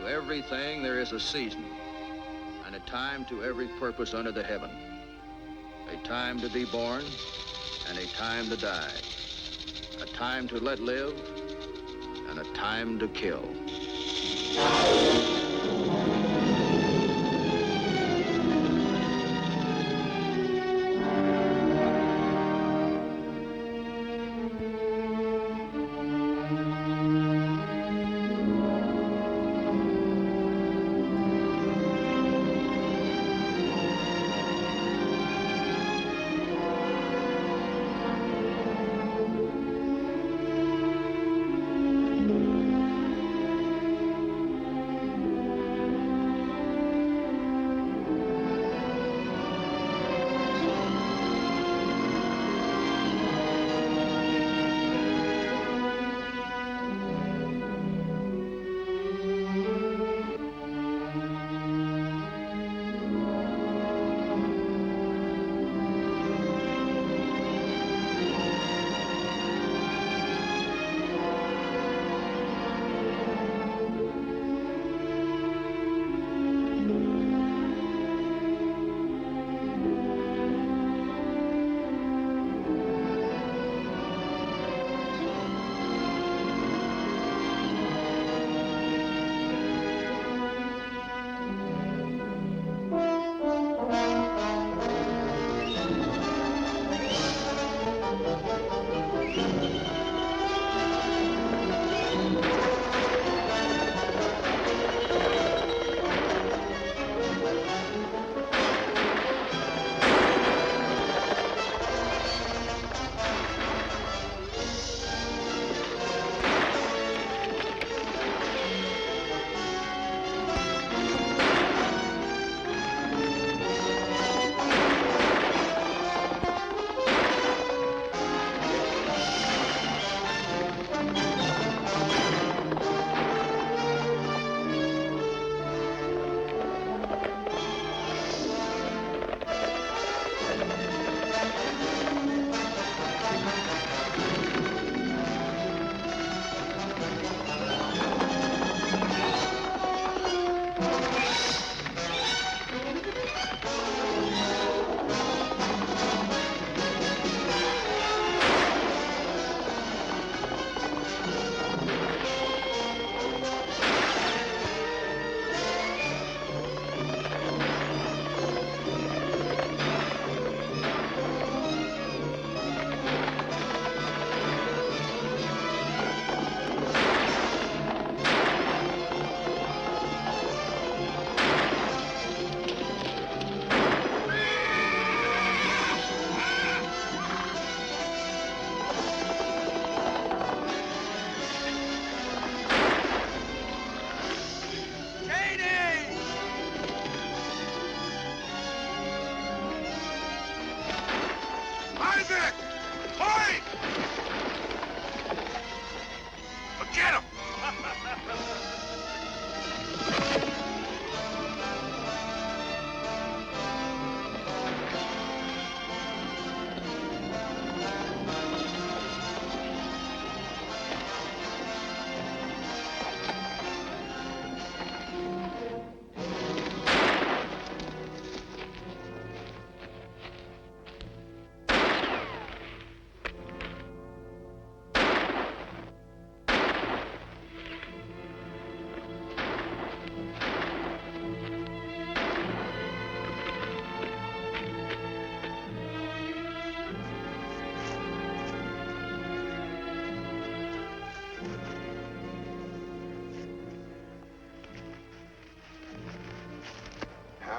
To everything there is a season, and a time to every purpose under the heaven. A time to be born, and a time to die. A time to let live, and a time to kill.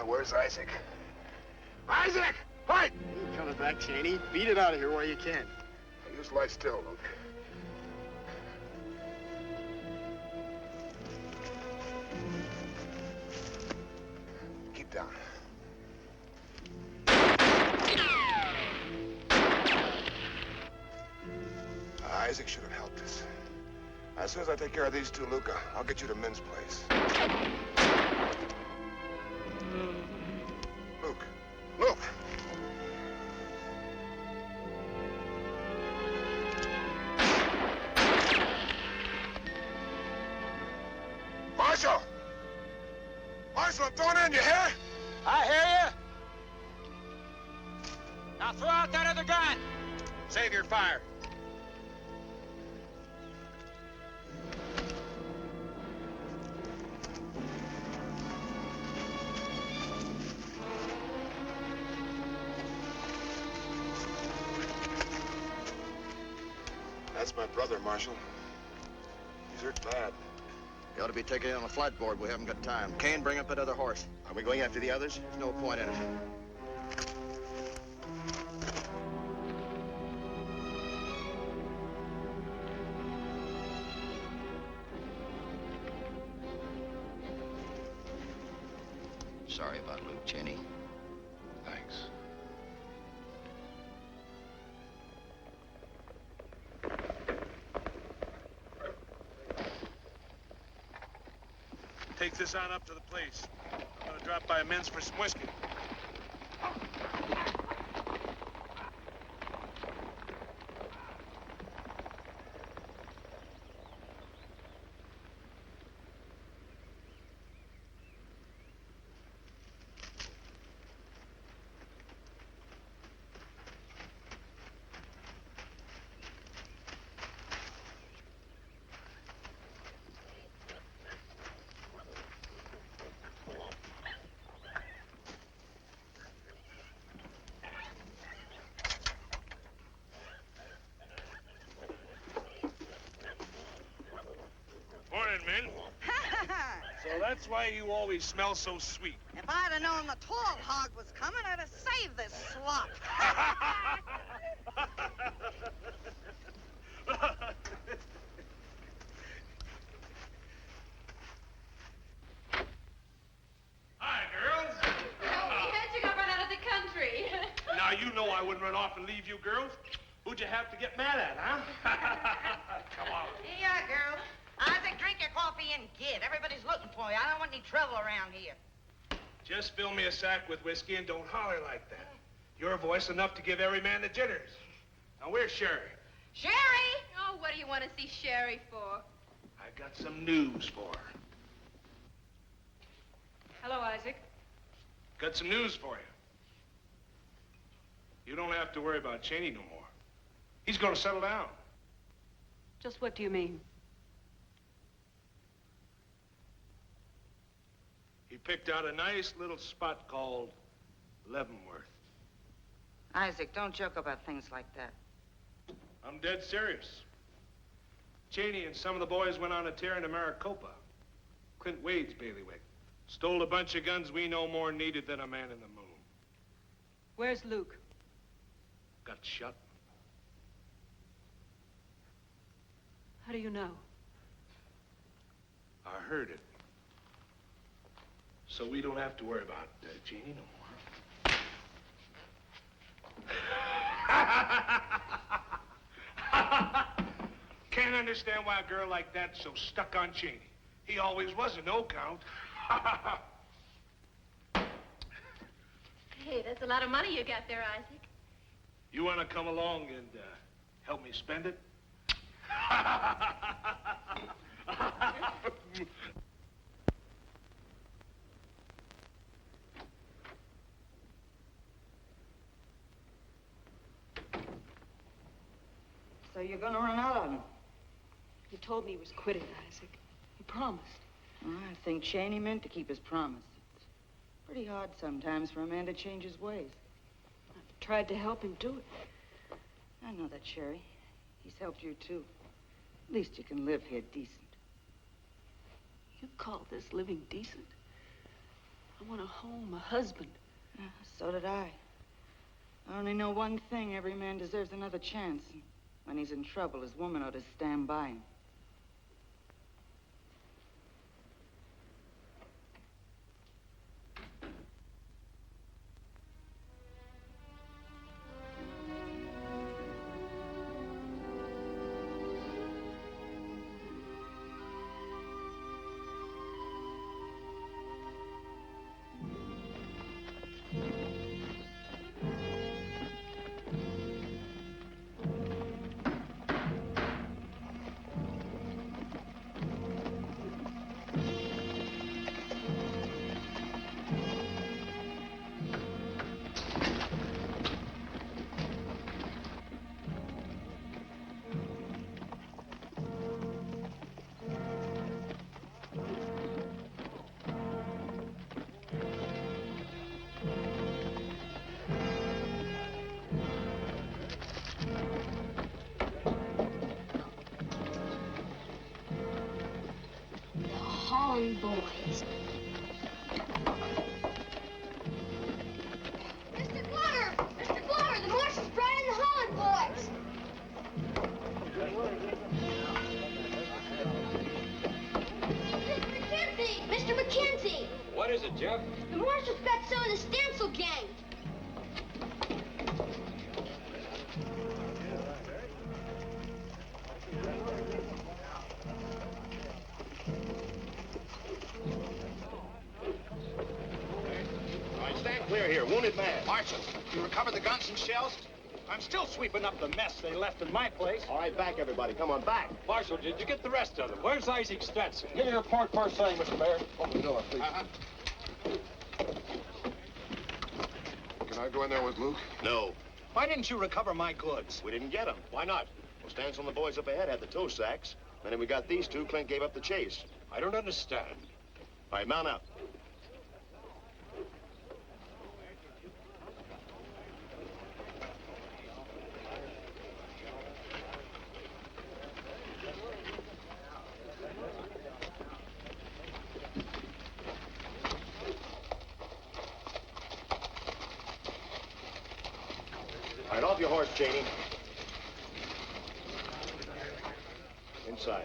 Where's Isaac? Isaac! Fight! You're coming back, Cheney. Beat it out of here while you can. You just lie still, Luke. Keep down. Isaac should have helped us. As soon as I take care of these two, Luca, I'll get you to Min's place. Luke! Marshal! Marshal, I'm throwing in, you hear? I hear you. Now throw out that other gun. Save your fire. That's my brother, Marshal. He's hurt bad. You ought to be taking it on a flight board. We haven't got time. Kane, bring up that other horse. Are we going after the others? There's no point in it. Sorry about Luke, Cheney. Thanks. Take this on up to the place. I'm gonna drop by men's for some whiskey. Morning, men. So that's why you always smell so sweet. If I'd have known the tall hog was coming, I'd have saved this slop. Hi, girls. We had you got run out of the country. Now, you know I wouldn't run off and leave you girls. Who'd you have to get mad at, huh? Come on. Yeah, girl. Isaac, drink your coffee and get. Everybody's looking for you. I don't want any trouble around here. Just fill me a sack with whiskey and don't holler like that. Your voice enough to give every man the jitters. Now, where's Sherry? Sherry! Oh, what do you want to see Sherry for? I got some news for her. Hello, Isaac. Got some news for you. You don't have to worry about Cheney no more. He's gonna settle down. Just what do you mean? He picked out a nice little spot called Leavenworth. Isaac, don't joke about things like that. I'm dead serious. Cheney and some of the boys went on a tear into Maricopa. Clint Wade's bailiwick. Stole a bunch of guns we know more needed than a man in the moon. Where's Luke? Got shot. How do you know? I heard it. So we don't have to worry about Cheney no more. Can't understand why a girl like that's so stuck on Cheney. He always was a no count. Hey, that's a lot of money you got there, Isaac. You want to come along and help me spend it? So you're gonna run out on him? He told me he was quitting, Isaac. He promised. Well, I think Cheney meant to keep his promise. It's pretty hard sometimes for a man to change his ways. I've tried to help him do it. I know that, Sherry. He's helped you, too. At least you can live here decent. You call this living decent? I want a home, a husband. Yeah, so did I. I only know one thing. Every man deserves another chance. And when he's in trouble, his woman ought to stand by him. Holland boys. Mr. Glover! Mr. Glover, the marshal's brought in the Holland boys. Mr. McKenzie! Mr. McKenzie! What is it, Jeff? The marshal's got some of the Stancil gang. All right, stand clear here. Wounded man. Marshal, you recovered the guns and shells? I'm still sweeping up the mess they left in my place. All right, back, everybody. Come on, back. Marshal, did you get the rest of them? Where's Isaac Stetson? Give me your report first thing, Mr. Mayor. Open the door, please. Can I go in there with Luke? No. Why didn't you recover my goods? We didn't get them. Why not? Well, Stancil and the boys up ahead had the tow sacks. Then when we got these two, Clint gave up the chase. I don't understand. All right, mount up. All right, off your horse, Cheney. Inside.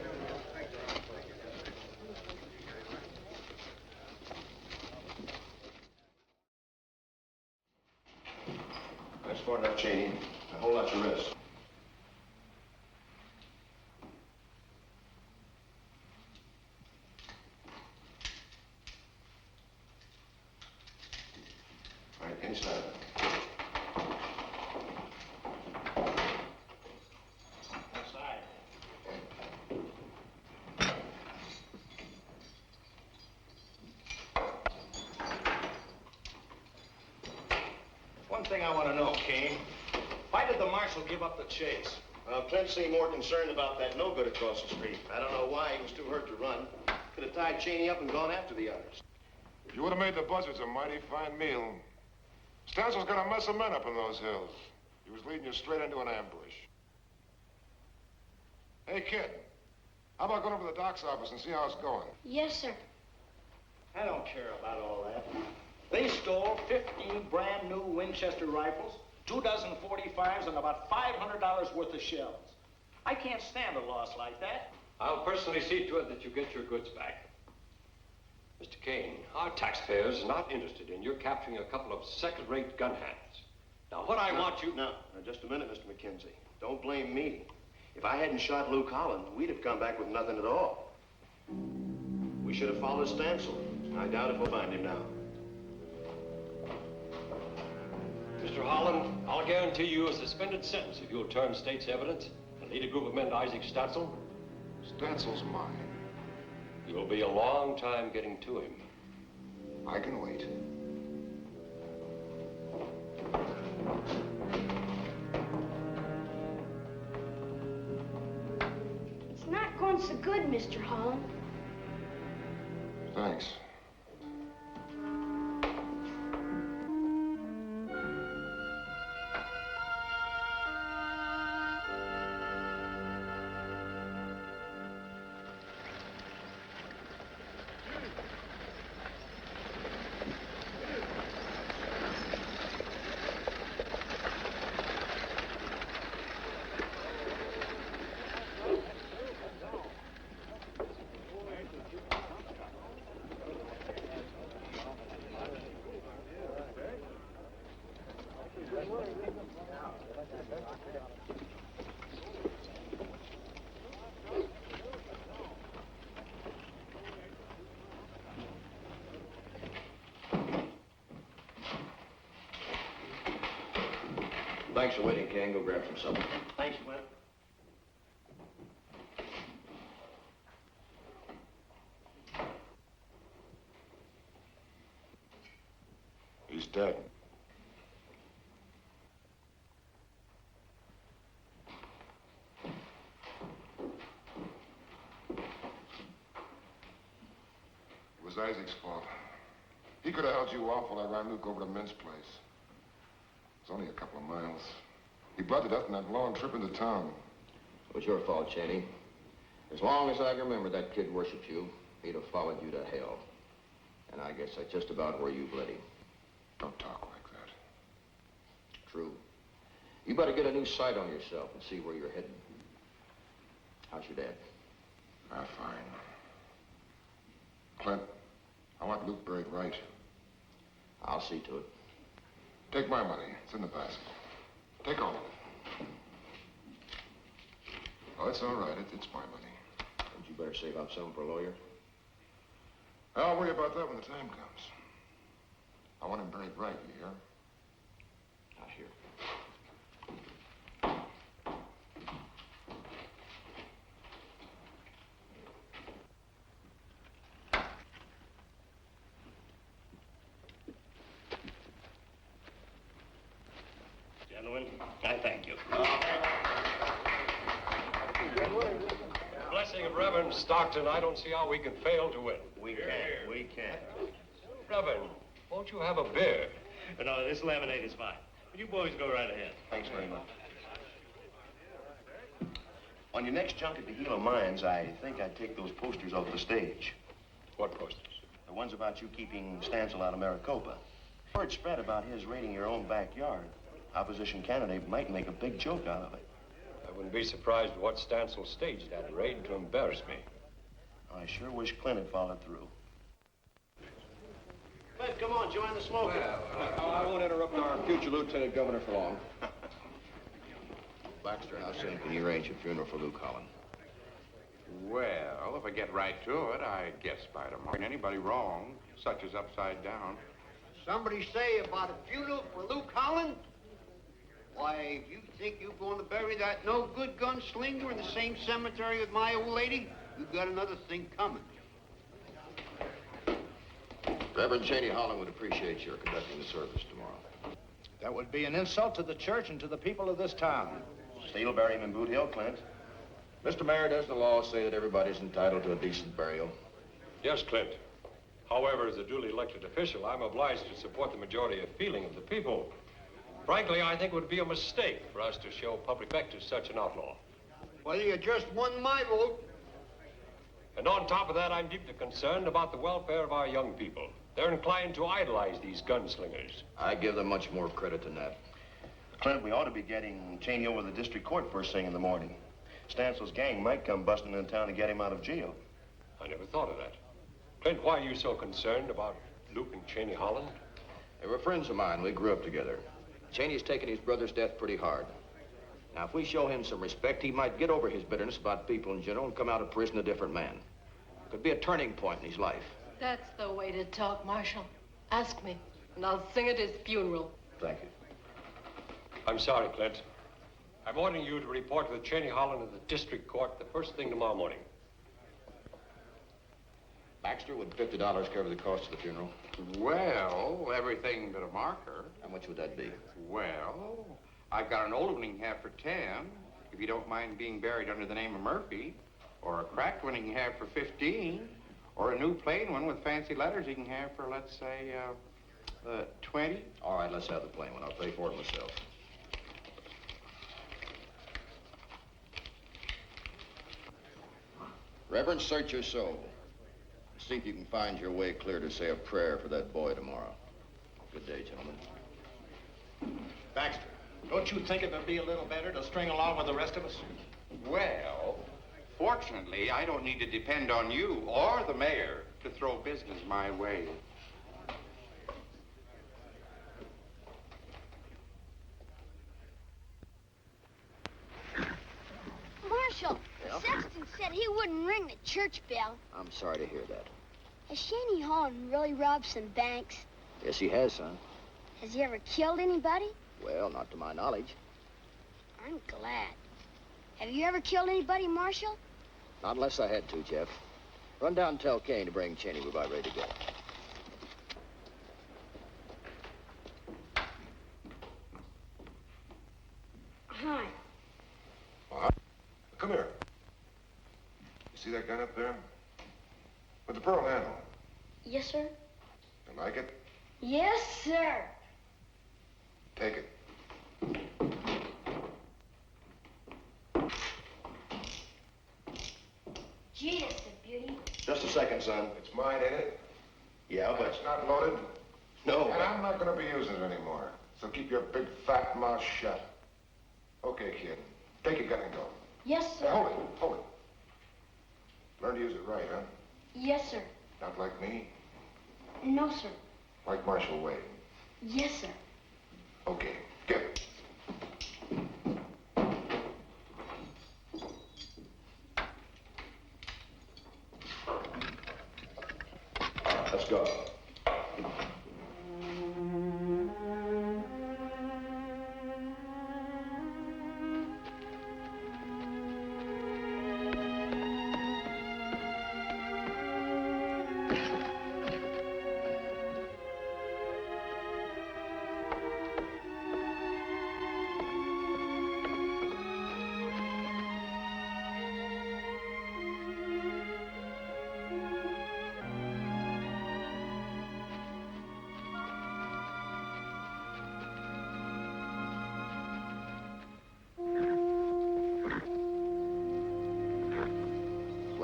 That's far enough, Cheney. Now hold out your wrist. All right, inside. One thing I want to know, Kane. Why did the marshal give up the chase? Clint seemed more concerned about that no-good across the street. I don't know why he was too hurt to run. Could have tied Cheney up and gone after the others. If you would have made the buzzards a mighty fine meal. Stancil's got a mess of men up in those hills. He was leading you straight into an ambush. Hey, kid. How about going over to the doc's office and see how it's going? Yes, sir. I don't care about all that. They stole 15 brand new Winchester rifles, 2 dozen 45s, and about $500 worth of shells. I can't stand a loss like that. I'll personally see to it that you get your goods back. Mr. Kane, our taxpayers are not interested in your capturing a couple of second-rate gun hands. Now, what I want you... No, just a minute, Mr. McKenzie. Don't blame me. If I hadn't shot Luke Holland, we'd have come back with nothing at all. We should have followed Stancil. I doubt if we'll find him now. Mr. Holland, I'll guarantee you a suspended sentence if you'll turn state's evidence and lead a group of men to Isaac Stetson. Stancil's mine. You'll be a long time getting to him. I can wait. It's not going so good, Mr. Holland. Thanks. Thanks for waiting, Ken. Go grab some supper. Thanks, Clint. He's dead. It was Isaac's fault. He could have held you off while I ran Luke over to Mint's place. It's only a couple of miles. He bled to death in that long trip into town. It was your fault, Cheney. As long as I can remember, that kid worshipped you. he'd have followed you to hell. And I guess that's just about where you've led him. Don't talk like that. True. You better get a new sight on yourself and see where you're heading. How's your dad? Fine. Clint, I want Luke buried right. I'll see to it. Take my money. It's in the basket. Take all of it. Oh, it's all right. It's my money. And you better save up some for a lawyer. I'll worry about that when the time comes. I want him buried right, you hear? I hear. Gentlemen, I thank you. Blessing of Reverend Stockton, I don't see how we can fail to win. We can't. We can't. Reverend, won't you have a beer? No, this lemonade is fine. But you boys go right ahead. Thanks very much. On your next junk at the Gila Mines, I think I'd take those posters off the stage. What posters? The ones about you keeping Stancil out of Maricopa. Word spread about his raiding your own backyard. Opposition candidate might make a big joke out of it. I wouldn't be surprised what Stancil staged that raid to embarrass me. I sure wish Clint had followed through. Clint, come on, join the smoking. Well, I won't interrupt our future lieutenant governor for long. Baxter, how soon can you arrange a funeral for Luke Holland? Well, if I get right to it, I guess by tomorrow. Ain't anybody wrong, such as upside down. Somebody say about a funeral for Luke Holland? Why, if you think you're going to bury that no-good gunslinger in the same cemetery with my old lady, you've got another thing coming. Reverend Cheney Holland would appreciate your conducting the service tomorrow. That would be an insult to the church and to the people of this town. Steel bury him in Boot Hill, Clint. Mr. Mayor, doesn't the law say that everybody's entitled to a decent burial? Yes, Clint. However, as a duly elected official, I'm obliged to support the majority of feeling of the people. Frankly, I think it would be a mistake for us to show public respect to such an outlaw. Well, you just won my vote. And on top of that, I'm deeply concerned about the welfare of our young people. They're inclined to idolize these gunslingers. I give them much more credit than that. Clint, we ought to be getting Cheney over to the district court first thing in the morning. Stancil's gang might come busting in town to get him out of jail. I never thought of that. Clint, why are you so concerned about Luke and Cheney Holland? They were friends of mine. We grew up together. Cheney's taken his brother's death pretty hard. Now, if we show him some respect, he might get over his bitterness about people in general and come out of prison a different man. It could be a turning point in his life. That's the way to talk, Marshal. Ask me, and I'll sing at his funeral. Thank you. I'm sorry, Clint. I'm ordering you to report with Cheney Holland at the district court the first thing tomorrow morning. Baxter, would $50 cover the cost of the funeral? Well, everything but a marker. How much would that be? Well, I've got an old one you can have for 10, if you don't mind being buried under the name of Murphy, or a cracked one you can have for 15, or a new plain one with fancy letters you can have for, let's say, 20. All right, let's have the plain one. I'll pay for it myself. Reverend, search your soul. See if you can find your way clear to say a prayer for that boy tomorrow. Good day, gentlemen. Baxter, don't you think it would be a little better to string along with the rest of us? Well, fortunately, I don't need to depend on you or the mayor to throw business my way. Marshal, the sexton said he wouldn't ring the church bell. I'm sorry to hear that. Has Cheney Holland really robbed some banks? Yes, he has, son. Has he ever killed anybody? Well, not to my knowledge. I'm glad. Have you ever killed anybody, Marshal? Not unless I had to, Jeff. Run down and tell Kane to bring Cheney. We're about ready to go. Hi. Come here. You see that gun up there? With the pearl handle. Yes, sir. You like it? Yes, sir. Take it. Gee, that's a beauty. Just a second, son. It's mine, ain't it? Yeah, but... It's not loaded. No, And but... I'm not going to be using it anymore. So keep your big fat mouth shut. Okay, kid. Take your gun and go. Yes, Hey, sir. hold it. Learn to use it right, huh? Yes, sir. Not like me. No, sir. Like Marshal Wade. Yes, sir. Okay, get it. Let's go.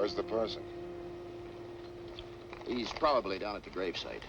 Where's the person? He's probably down at the gravesite.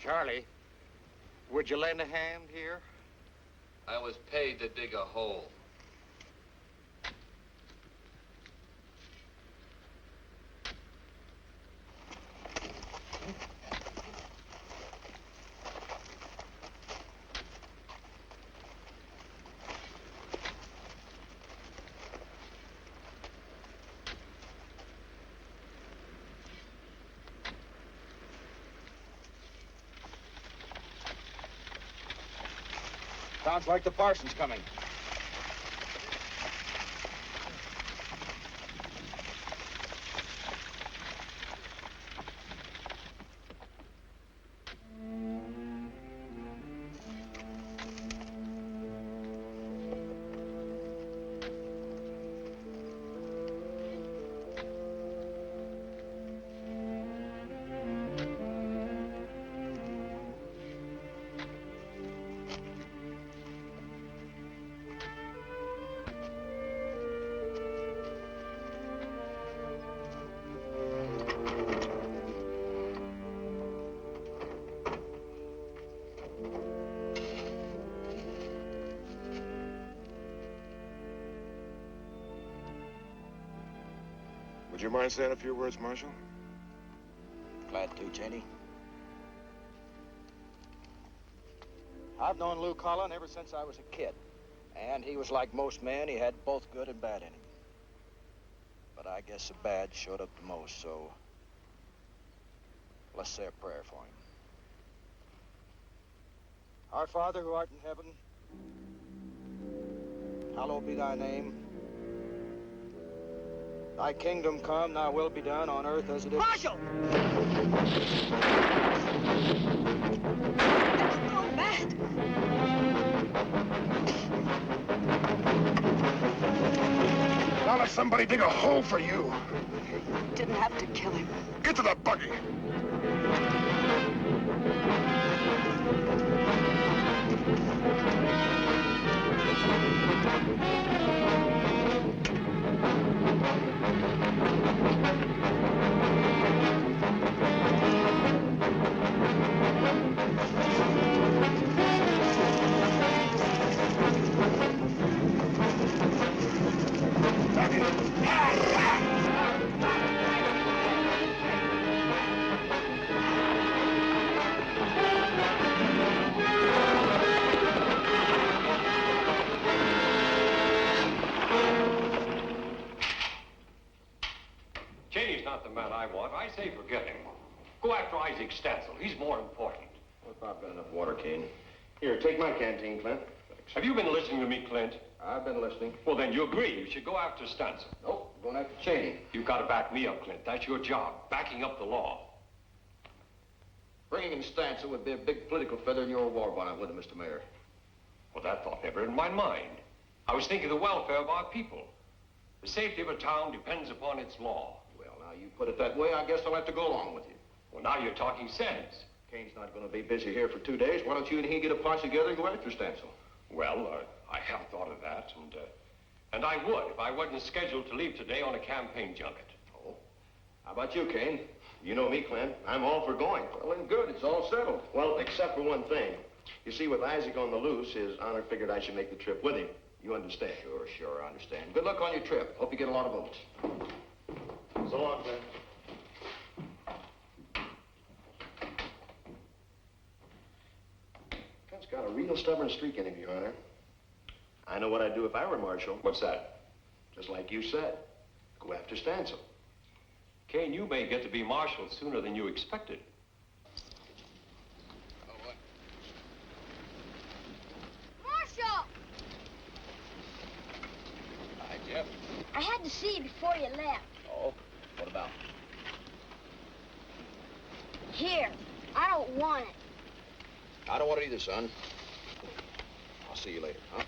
Charlie, would you lend a hand here? I was paid to dig a hole. Sounds like the parson's coming. Would you mind saying a few words, Marshal? Glad to, Cheney. I've known Lou Collin ever since I was a kid. And he was like most men, he had both good and bad in him. But I guess the bad showed up the most, so let's say a prayer for him. Our Father who art in heaven, hallowed be thy name. Thy kingdom come, thy will be done on earth as it is. Marshal! Don't go mad. Now let somebody dig a hole for you. You didn't have to kill him. Get to the buggy. Cheney's not the man I want. I say forget him. Go after Isaac Stansel. He's more important. Well, I've got enough water, Kane. Here, take my canteen, Clint. Have you been listening to me, Clint? I've been listening. Well, then you agree. You should go after Stansel. Nope, going after Cheney. You've got to back me up, Clint. That's your job, backing up the law. Bringing in Stansel would be a big political feather in your war bonnet, wouldn't it, Mr. Mayor? Well, that thought never in my mind. I was thinking of the welfare of our people. The safety of a town depends upon its law. Well, now you put it that way, I guess I'll have to go along with you. Well, now you're talking sense. Kane's not going to be busy here for 2 days. Why don't you and he get a posse together and go after Stansel? Well, I have thought of that, and I would if I wasn't scheduled to leave today on a campaign junket. Oh, how about you, Kane? You know me, Clint. I'm all for going. Well, then good. It's all settled. Well, except for one thing. You see, with Isaac on the loose, his honor figured I should make the trip with him. You understand? Sure, I understand. Good luck on your trip. Hope you get a lot of votes. So long, Clint. Clint's got a real stubborn streak in him, Your Honor. I know what I'd do if I were Marshal. What's that? Just like you said. Go after Stansel. Kane, you may get to be marshal sooner than you expected. Marshal! Hi, Jeff. I had to see you before you left. Oh, what about? Here, I don't want it. I don't want it either, son. I'll see you later, huh?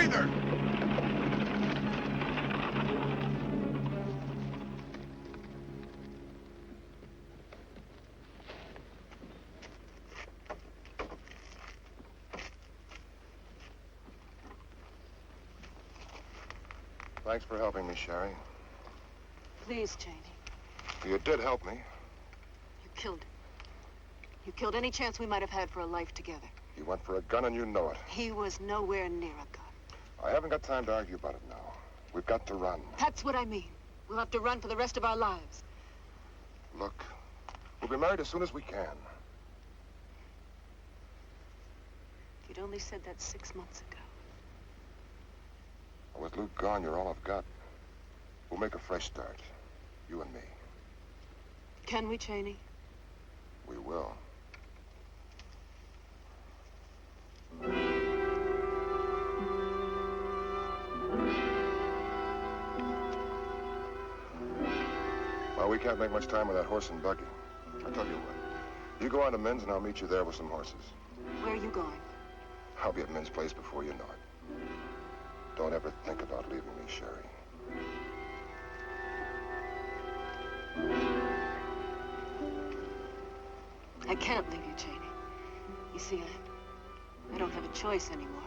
breather! Thanks for helping me, Sherry. Please, Cheney. You did help me. You killed him. You killed any chance we might have had for a life together. You went for a gun and you know it. He was nowhere near a gun. I haven't got time to argue about it now. We've got to run. That's what I mean. We'll have to run for the rest of our lives. Look, we'll be married as soon as we can. If you'd only said that 6 months ago. With Luke gone, you're all I've got. We'll make a fresh start. You and me. Can we, Cheney? We will. Well, we can't make much time with that horse and buggy. I'll tell you what. You go on to Min's and I'll meet you there with some horses. Where are you going? I'll be at Min's place before you know it. Don't ever think about leaving me, Sherry. I can't leave you, Cheney. You see, I don't have a choice anymore.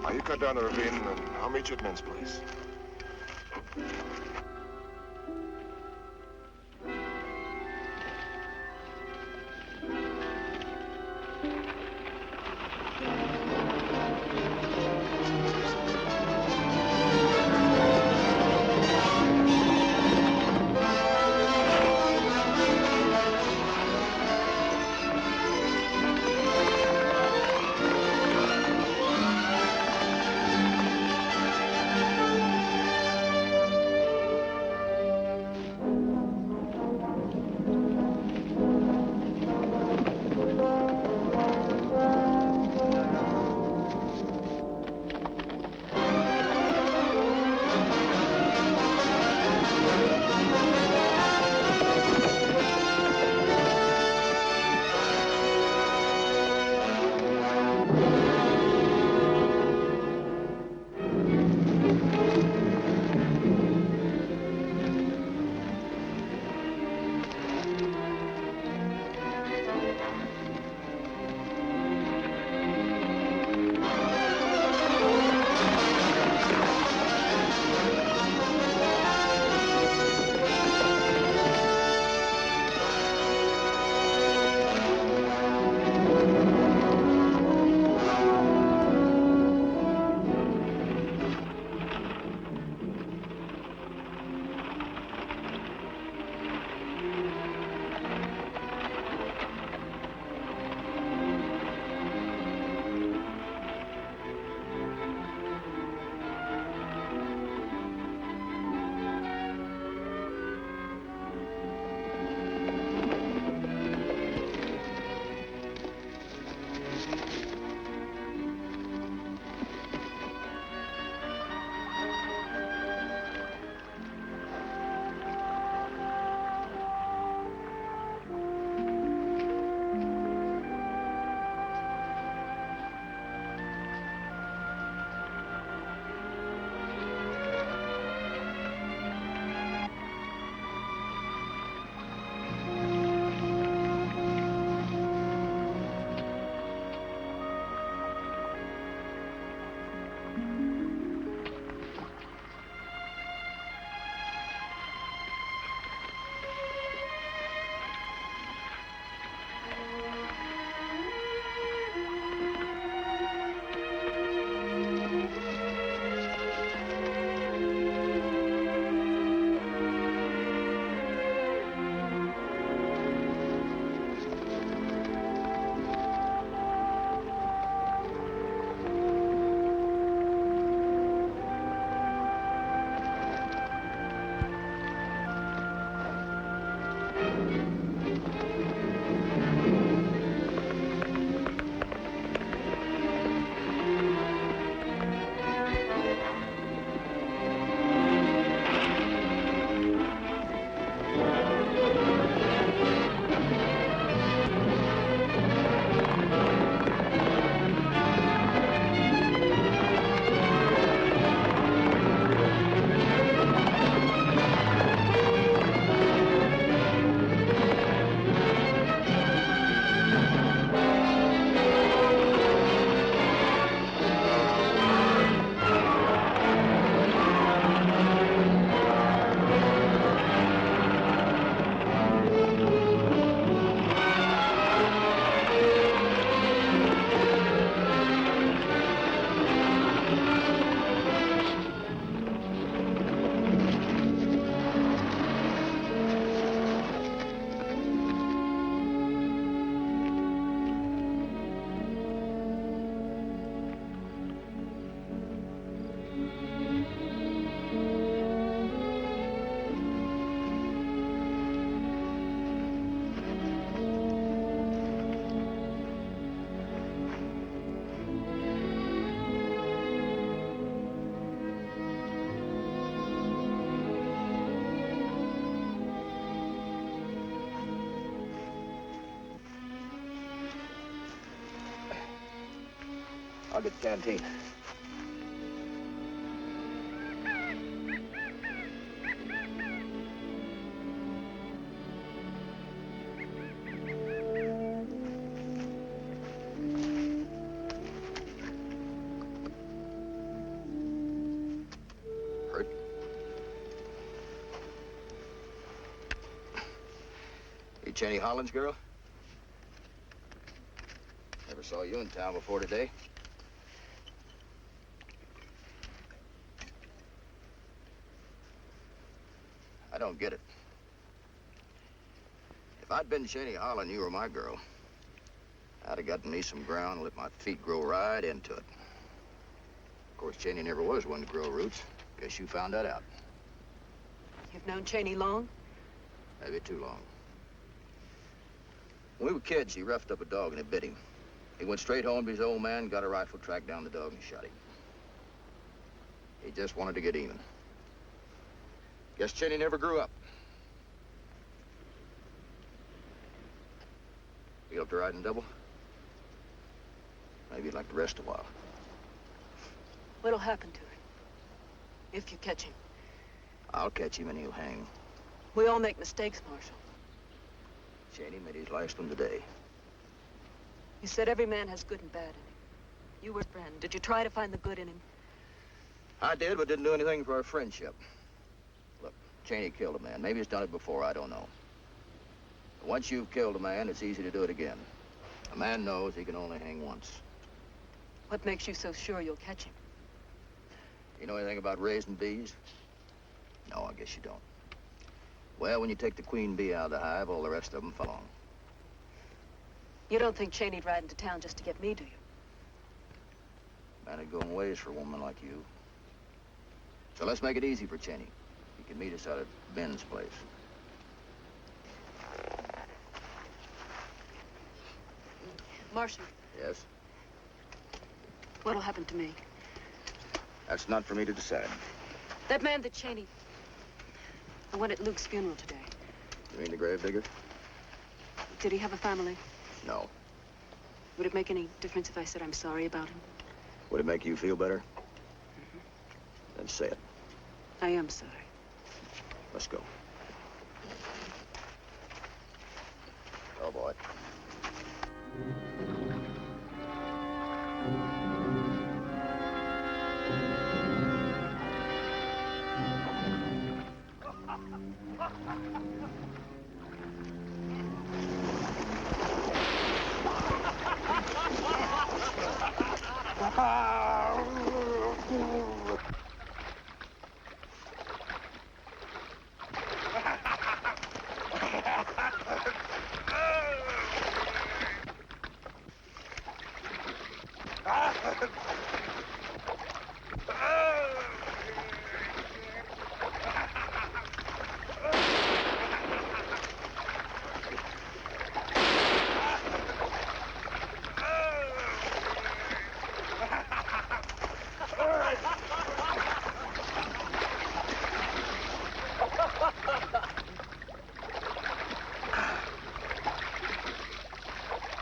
Now, you cut down the ravine and I'll meet you at Min's place. I'll get the canteen. Hurt? You Cheney Holland's girl? Never saw you in town before today. I don't get it. If I'd been Cheney Holland, you were my girl. I'd have gotten me some ground and let my feet grow right into it. Of course, Cheney never was one to grow roots. Guess you found that out. You've known Cheney long? Maybe too long. When we were kids, he roughed up a dog and it bit him. He went straight home to his old man, got a rifle, tracked down the dog, and shot him. He just wanted to get even. Guess Cheney never grew up. You up to riding double? Maybe you'd like to rest a while. What'll happen to him? If you catch him? I'll catch him and he'll hang. We all make mistakes, Marshal. Cheney made his last one today. You said every man has good and bad in him. You were his friend. Did you try to find the good in him? I did, but didn't do anything for our friendship. Look, Cheney killed a man. Maybe he's done it before, I don't know. But once you've killed a man, it's easy to do it again. A man knows he can only hang once. What makes you so sure you'll catch him? You know anything about raising bees? No, I guess you don't. Well, when you take the queen bee out of the hive, all the rest of them fall on. You don't think Cheney'd ride into town just to get me, do you? Man, it'd go in ways for a woman like you. So let's make it easy for Cheney. He can meet us out at Ben's place. Marshal, Yes? what'll happen to me? That's not for me to decide. That man that Cheney... I went at Luke's funeral today. You mean the gravedigger? Did he have a family? No. Would it make any difference if I said I'm sorry about him? Would it make you feel better? Then say it. I am sorry. Let's go. Oh, boy.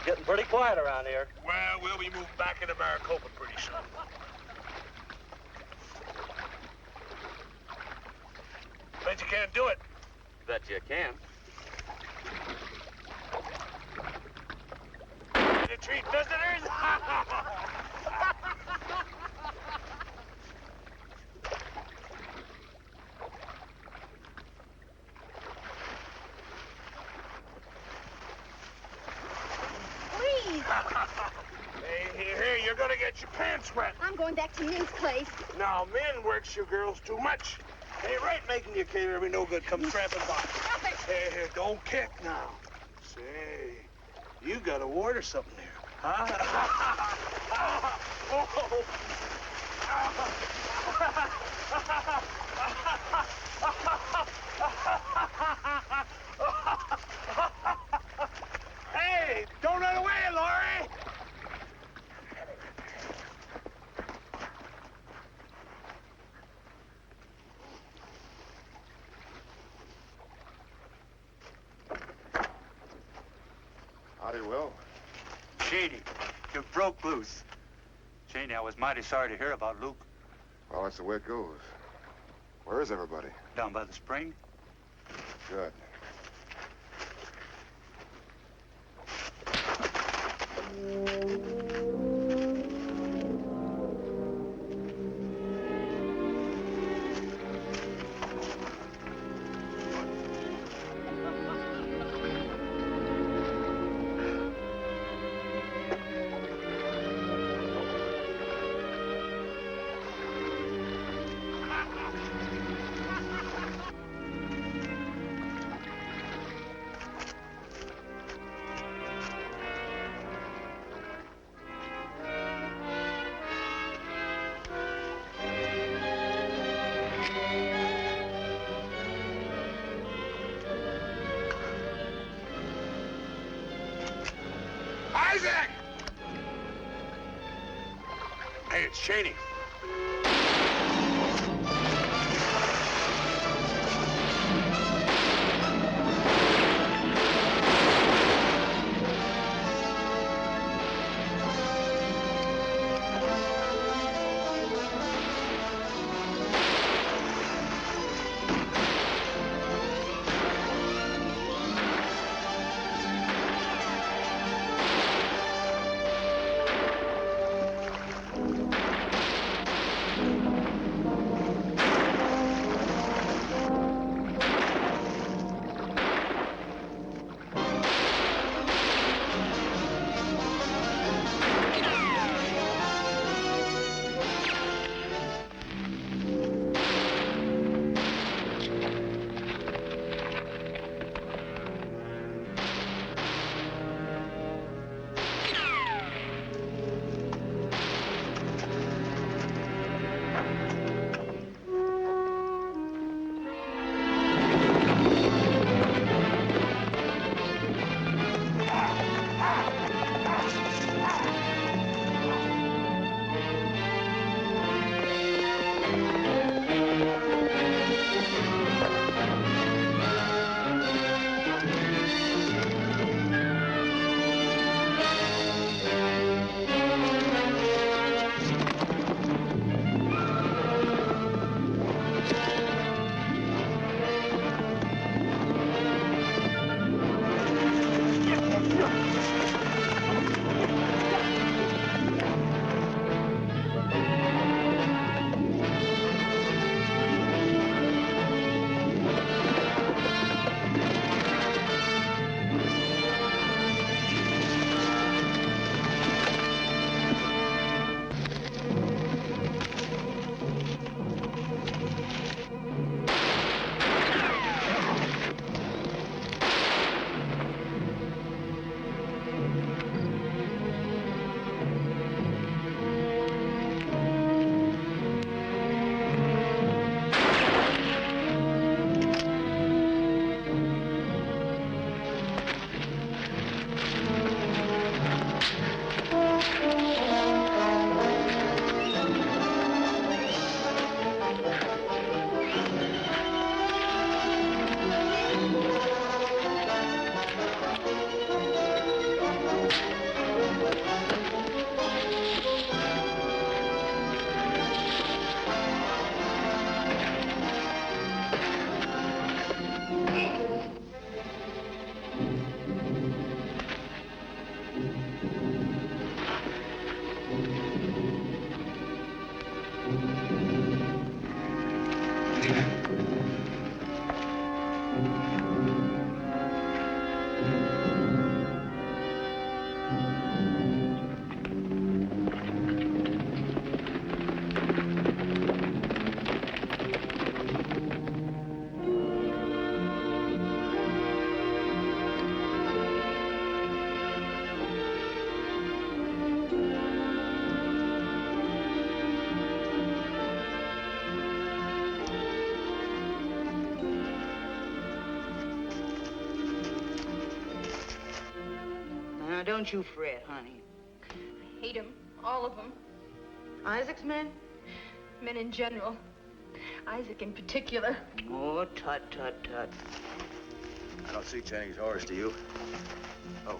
Getting pretty quiet around here. Well, we'll be moving back into Maricopa pretty soon. Bet you can't do it. Bet you can. You treat visitors? Please. Hey, you're gonna get your pants wet. I'm going back to Min's place. Now, men works you girls too much. Ain't right making your cater every no good come tramping by. Stop it. Hey, don't kick now. Say, you got a wart or something here, huh? Hey, don't run away, Laurie! Howdy, Will. Cheney, you broke loose. Cheney, I was mighty sorry to hear about Luke. Well, that's the way it goes. Where is everybody? Down by the spring. Good. Isaac! Hey, it's Cheney. Now, don't you fret, honey. I hate them, all of them. Isaac's men? Men in general. Isaac in particular. Oh, tut, tut, tut. I don't see Cheney's horse, do you? Oh.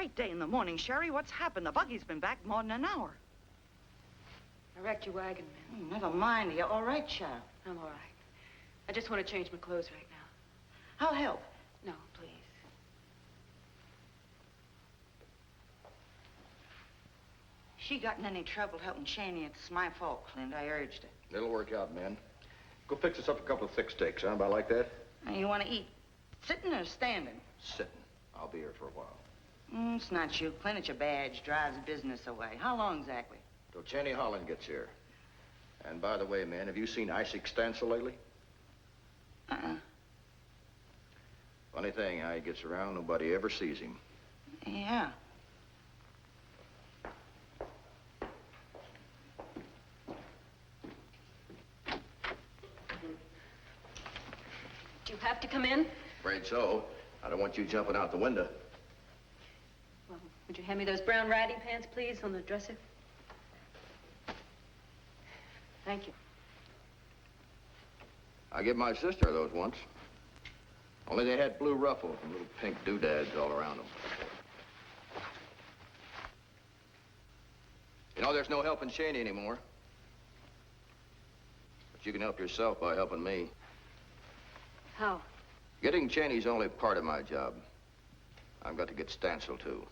great day in the morning, Sherry. What's happened? The buggy's been back more than an hour. I wrecked your wagon, man. Oh, never mind. Are you all right, child? I'm all right. I just want to change my clothes right now. I'll help. No, please. She got in any trouble helping Cheney? It's my fault, Clint. I urged her. It'll work out, man. Go fix us up a couple of thick steaks, huh? About like that? Now, you want to eat sitting or standing? Sitting. I'll be here for a while. It's not you, Clint. It's your badge. Drives business away. How long exactly? Till Cheney Holland gets here. And by the way, man, have you seen Isaac Stansel lately? Uh-uh. Funny thing, how he gets around, nobody ever sees him. Yeah. Do you have to come in? Afraid so. I don't want you jumping out the window. Well, would you hand me those brown riding pants, please, on the dresser? Thank you. I gave my sister those once. Only they had blue ruffles and little pink doodads all around them. You know, there's no helping Cheney anymore. But you can help yourself by helping me. How? Getting Cheney's only part of my job. I've got to get Stansel, too.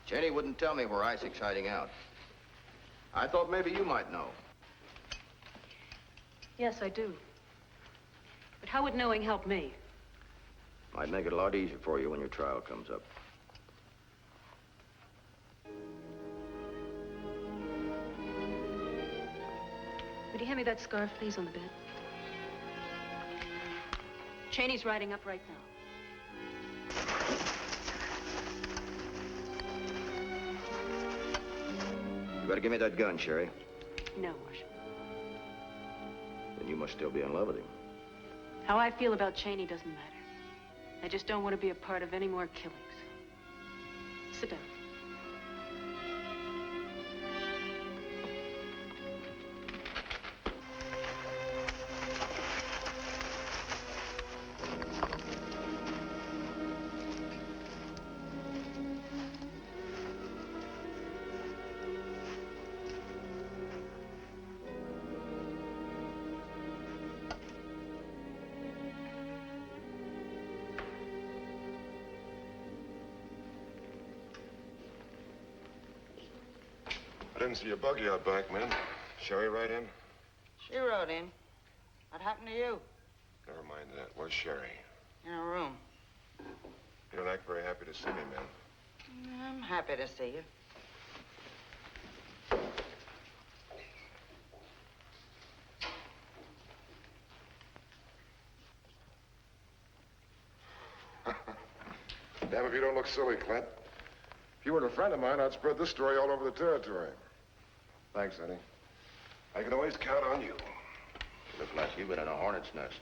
Cheney wouldn't tell me where Isaac's hiding out. I thought maybe you might know. Yes, I do. But how would knowing help me? Might make it a lot easier for you when your trial comes up. Would you hand me that scarf, please, on the bed? Cheney's riding up right now. You gotta give me that gun, Sherry. No, Marshal. Then you must still be in love with him. How I feel about Cheney doesn't matter. I just don't want to be a part of any more killings. Sit down. I didn't see your buggy out back, man. Sherry right in? She rode in. What happened to you? Never mind that. Where's Sherry? In her room. You don't act very happy to see me, man. I'm happy to see you. Damn if you don't look silly, Clint. If you were a friend of mine, I'd spread this story all over the territory. Thanks, Eddie. I can always count on you. You look like you've been in a hornet's nest.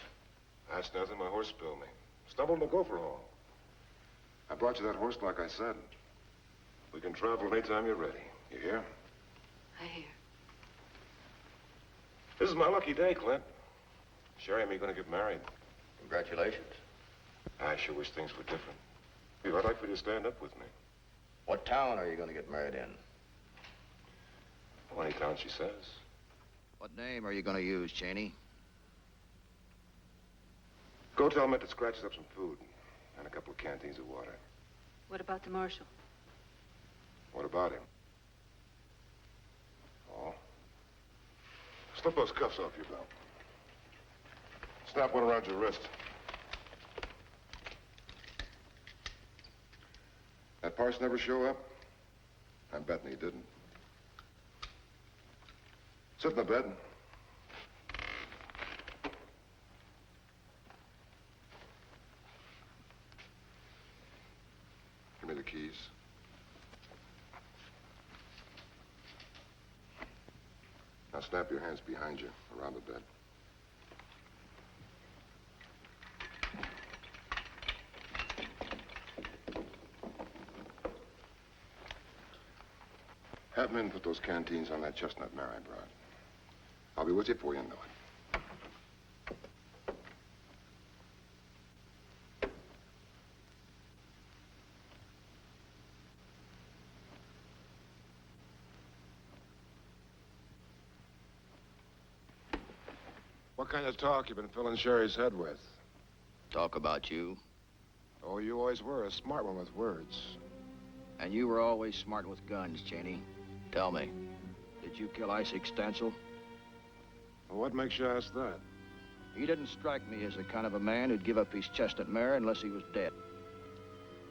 That's nothing. My horse spilled me. Stumbled in a gopher hole. I brought you that horse like I said. We can travel anytime you're ready. You hear? I hear. This is my lucky day, Clint. Sherry and me going to get married. Congratulations. I sure wish things were different. I'd like for you to stand up with me. What town are you going to get married in? Any town she says. What name are you going to use, Cheney? Go tell Mint to scratch us up some food and a couple of canteens of water. What about the marshal? What about him? Oh? Slip those cuffs off your belt. Snap one around your wrist. That parson never show up? I'm betting he didn't. Sit in the bed. Give me the keys. Now snap your hands behind you, around the bed. Have men put those canteens on that chestnut mare I brought. I'll be with you before you know it. What kind of talk you been filling Sherry's head with? Talk about you. Oh, you always were a smart one with words. And you were always smart with guns, Cheney. Tell me, did you kill Isaac Stancil? Well, what makes you ask that? He didn't strike me as the kind of a man who'd give up his chestnut mare unless he was dead.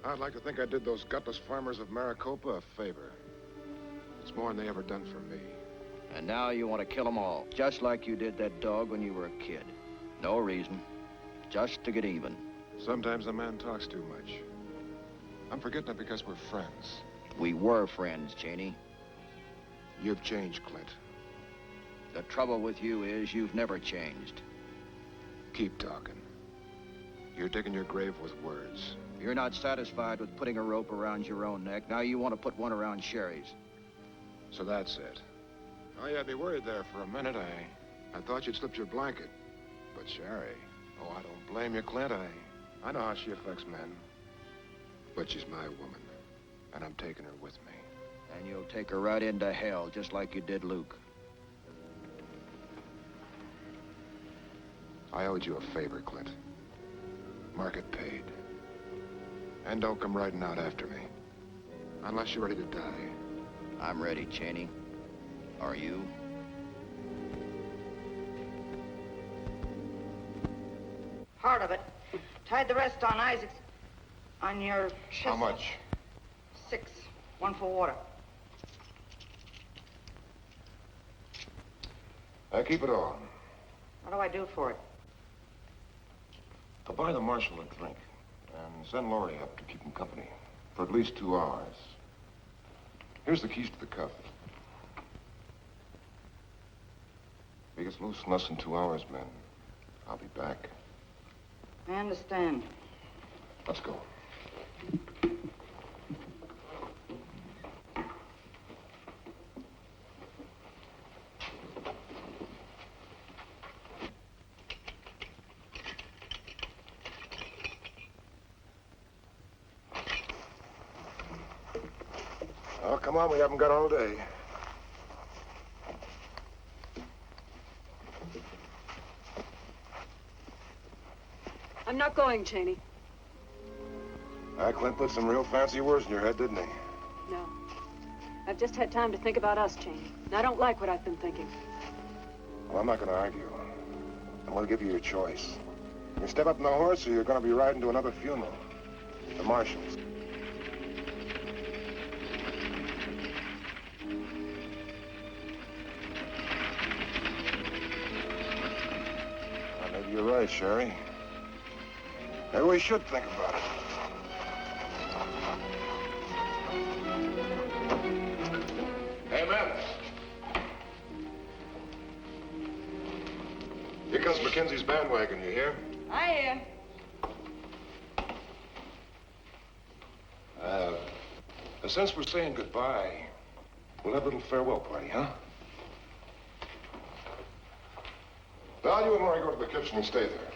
I'd like to think I did those gutless farmers of Maricopa a favor. It's more than they ever done for me. And now you want to kill them all, just like you did that dog when you were a kid. No reason, just to get even. Sometimes a man talks too much. I'm forgetting it because we're friends. We were friends, Cheney. You've changed, Clint. The trouble with you is you've never changed. Keep talking. You're digging your grave with words. You're not satisfied with putting a rope around your own neck. Now you want to put one around Sherry's. So that's it. Oh, you had me worried there for a minute. I thought you'd slipped your blanket. But Sherry, oh, I don't blame you, Clint. I know how she affects men. But she's my woman, and I'm taking her with me. And you'll take her right into hell, just like you did Luke. I owed you a favor, Clint. Mark it paid. And don't come riding out after me. Unless you're ready to die. I'm ready, Cheney. Are you? Part of it. Tied the rest on Isaac's. On your chest. How much? 6. 1 for water. Keep it all. What do I do for it? I'll buy the marshal a drink. And send Laurie up to keep him company. For at least 2 hours. Here's the keys to the cuff. If he gets loose in less than 2 hours, men, I'll be back. I understand. Let's go. Oh, come on, we haven't got all day. I'm not going, Cheney. Clint put some real fancy words in your head, didn't he? No. I've just had time to think about us, Cheney. And I don't like what I've been thinking. Well, I'm not going to argue. I'm going to give you your choice. You step up on the horse, or you're going to be riding to another funeral. The marshal's. Maybe you're right, Sherry. Maybe we should think about it. Hey, men. Here comes Mackenzie's bandwagon, you hear? I hear. Since we're saying goodbye, we'll have a little farewell party, huh? Val, you and Laurie go to the kitchen and stay there.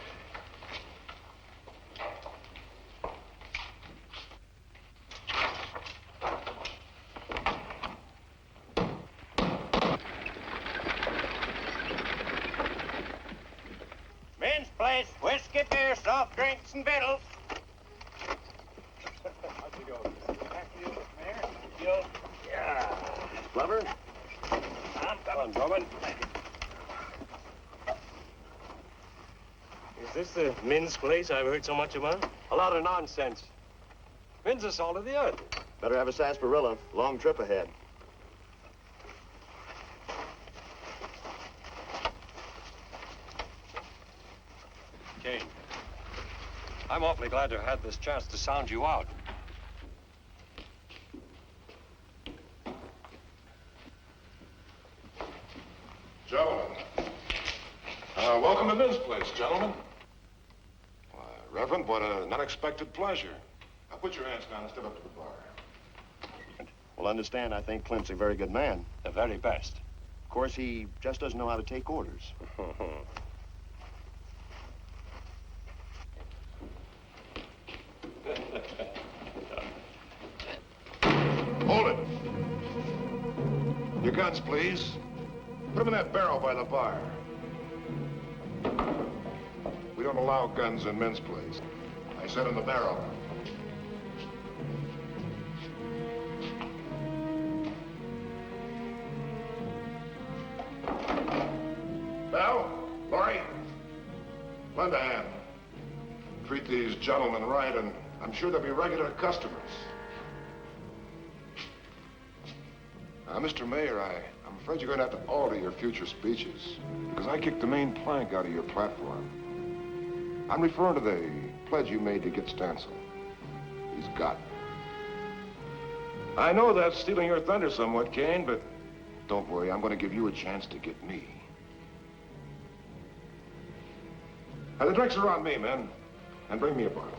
Men's place, whiskey, beer, soft drinks, and victuals. How's it going? After you, Mayor. Yeah. Lover? I'm coming, woman. Is this the Min's place I've heard so much about? A lot of nonsense. Min's the salt of the earth. Better have a sarsaparilla. Long trip ahead. Kane, I'm awfully glad to have had this chance to sound you out. Gentlemen. Welcome to Min's place, gentlemen. Reverend, what an unexpected pleasure. Now put your hands down and step up to the bar. Well, understand, I think Clint's a very good man. The very best. Of course, he just doesn't know how to take orders. Hold it. Your guns, please. Put them in that barrel by the bar. We don't allow guns in men's place. I said in the barrel. Bell, Laurie, lend a hand. Treat these gentlemen right, and I'm sure they'll be regular customers. Mr. Mayor, I'm afraid you're going to have to alter your future speeches, because I kicked the main plank out of your platform. I'm referring to the pledge you made to get Stancil. He's got. I know that's stealing your thunder somewhat, Kane, but don't worry, I'm going to give you a chance to get me. Now, the drinks are on me, men. And bring me a bottle.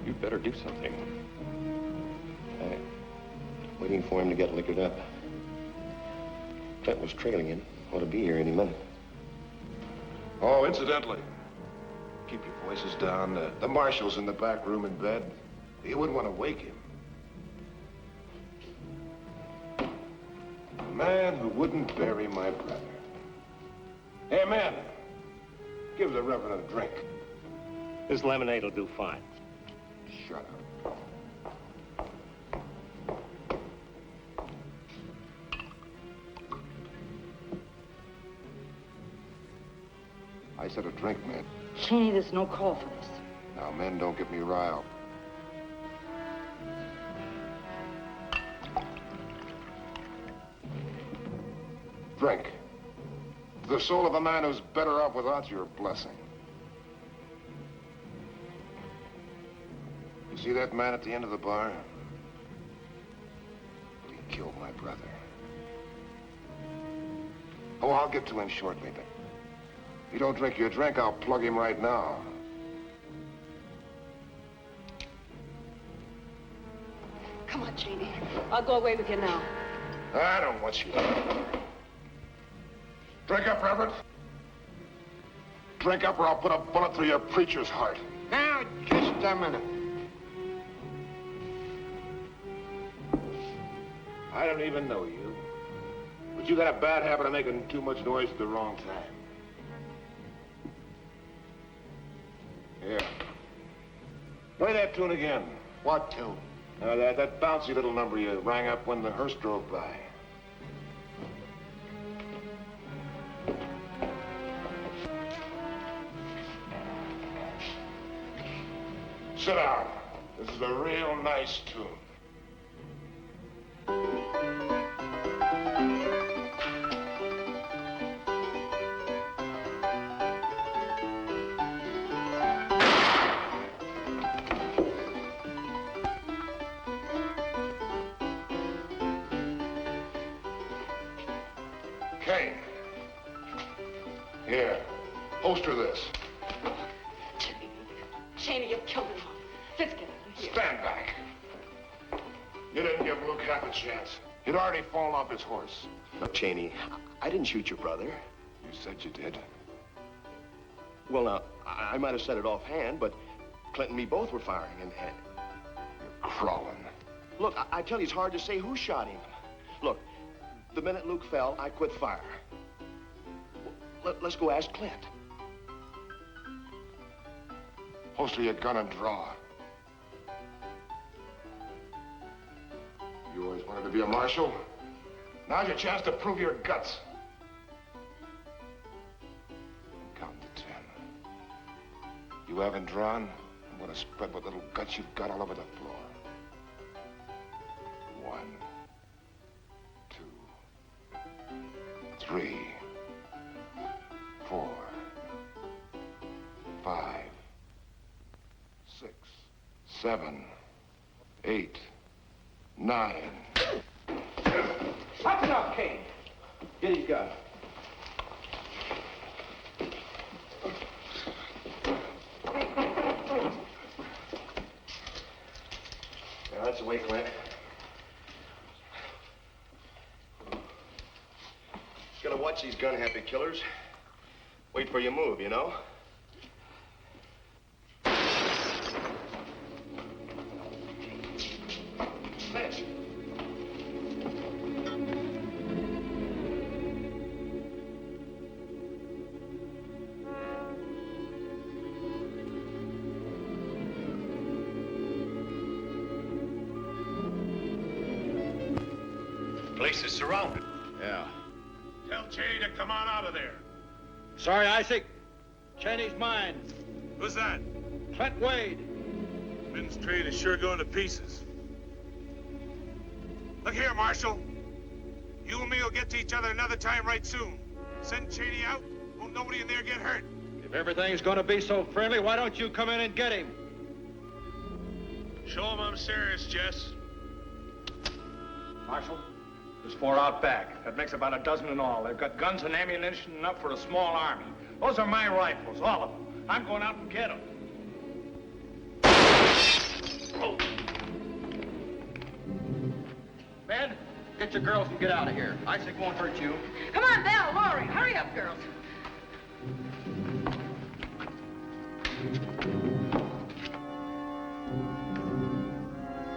You'd better do something. Waiting for him to get liquored up. Clint was trailing him. Ought to be here any minute. Oh, incidentally, keep your voices down. The marshal's in the back room in bed. You wouldn't want to wake him. A man who wouldn't bury my brother. Hey, man, give the Reverend a drink. This lemonade will do fine. Shut up. I said a drink, man. Cheney, there's no call for this. Now, men, don't get me riled. Drink. To the soul of a man who's better off without your blessing. You see that man at the end of the bar? He killed my brother. Oh, I'll get to him shortly, but if you don't drink your drink, I'll plug him right now. Come on, Cheney. I'll go away with you now. I don't want you to. Drink up, Reverend. Drink up or I'll put a bullet through your preacher's heart. Now, just a minute. I don't even know you, but you got a bad habit of making too much noise at the wrong time. Here. Play that tune again. What tune? That bouncy little number you rang up when the hearse drove by. Sit down. This is a real nice tune. Kane. Here, holster this. Cheney, you've killed him. Let's get out of here. Stand back. You didn't give Luke half a chance. He'd already fallen off his horse. Look, Cheney, I didn't shoot your brother. You said you did. Well, now, I might have said it offhand, but Clint and me both were firing, and You're crawling. look, I tell you, it's hard to say who shot him. Look, the minute Luke fell, I quit fire. Let's go ask Clint. Holster your gun and draw. You always wanted to be a marshal? Now's your chance to prove your guts. Count to 10. You haven't drawn? I'm gonna spread what little guts you've got all over the floor. 1, 2, 3, 4, 5, 6, 7, 8, 9. That's enough, Kane. Get his gun. watch these gun-happy killers. Wait for your move, you know? Finish. The place is surrounded. Yeah. Tell Cheney to come on out of there. Sorry, Isaac. Cheney's mine. Who's that? Clint Wade. Ben's trade is sure going to pieces. Look here, Marshal. You and me will get to each other another time right soon. Send Cheney out. Won't nobody in there get hurt. If everything's going to be so friendly, why don't you come in and get him? Show him I'm serious, Jess. Marshal, there's 4 out back. That makes about a dozen in all. They've got guns and ammunition enough for a small army. Those are my rifles, all of them. I'm going out and get them. Oh. Ben, get your girls and get out of here. Isaac won't hurt you. Come on, Belle, Laurie, hurry up, girls.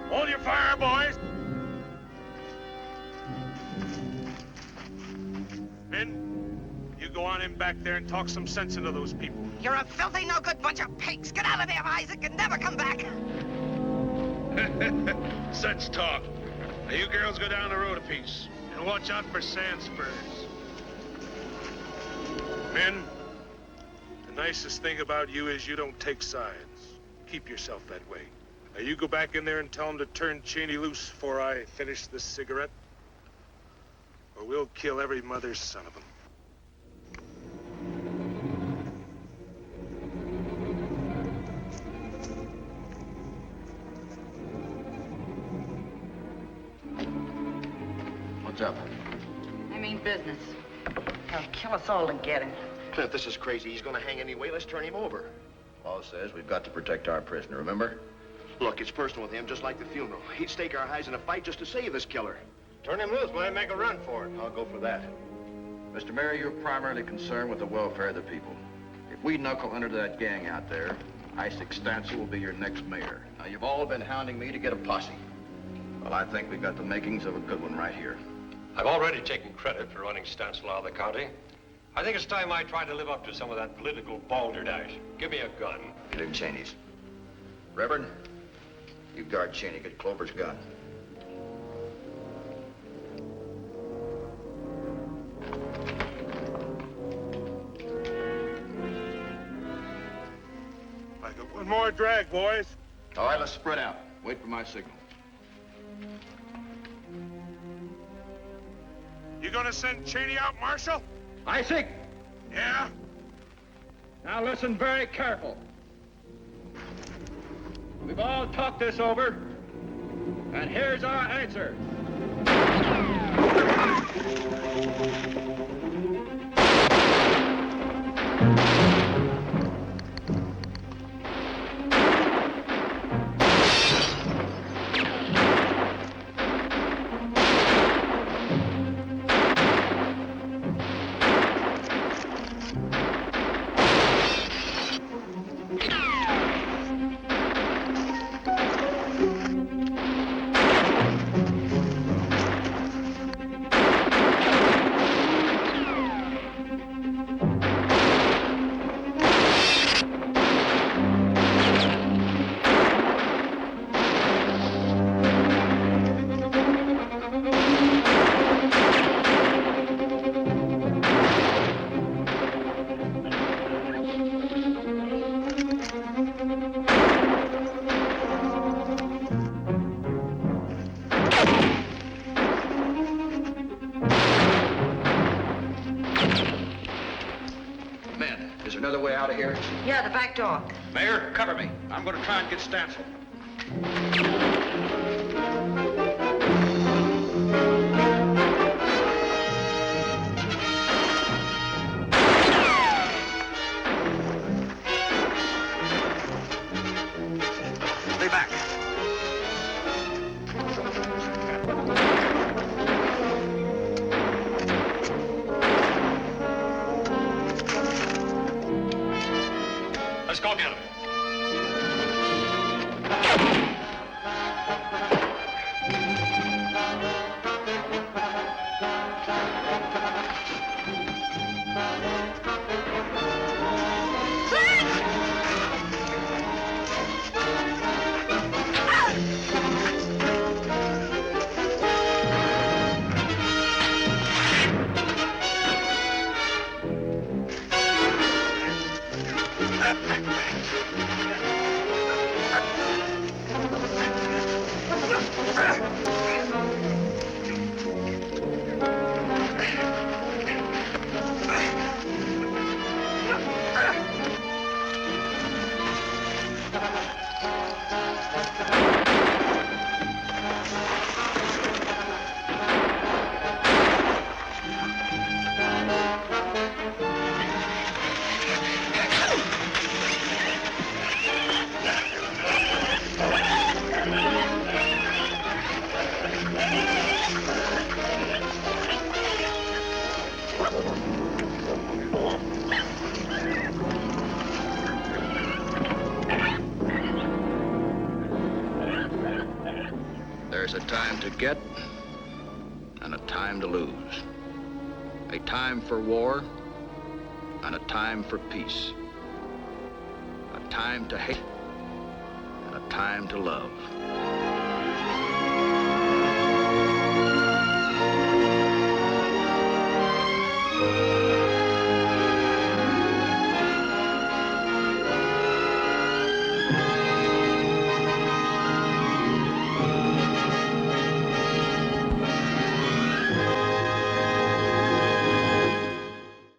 Hold your fire, boys. Ben, you go on in back there and talk some sense into those people. You're a filthy, no-good bunch of pigs. Get out of there, Isaac, and never come back. Such talk. Now, you girls go down the road a piece and watch out for sand spurs. Men, the nicest thing about you is you don't take sides. Keep yourself that way. Now, you go back in there and tell them to turn Cheney loose before I finish this cigarette, or we'll kill every mother's son of them. What's up? I mean business. They'll kill us all to get him. Clint, this is crazy. He's gonna hang anyway. Let's turn him over. Law says we've got to protect our prisoner, remember? Look, it's personal with him, just like the funeral. He'd stake our hides in a fight just to save this killer. Turn him loose, man. Make a run for it. I'll go for that. Mr. Mayor, you're primarily concerned with the welfare of the people. If we knuckle under that gang out there, Isaac Stancil will be your next mayor. Now, you've all been hounding me to get a posse. Well, I think we've got the makings of a good one right here. I've already taken credit for running Stancil out of the county. I think it's time I tried to live up to some of that political balderdash. Give me a gun. Get in Cheney's. Reverend, you guard Cheney. Get Clover's gun. I got one more drag, boys. All right, let's spread out. Wait for my signal. You gonna send Cheney out, Marshal? Isaac! Yeah? Now listen very careful. We've all talked this over, and here's our answer. Another way out of here? Yeah, the back door. Mayor, cover me. I'm going to try and get Stancil. Stay back. Let's go get him. There's a time to get and a time to lose. A time for war and a time for peace. A time to hate and a time to love.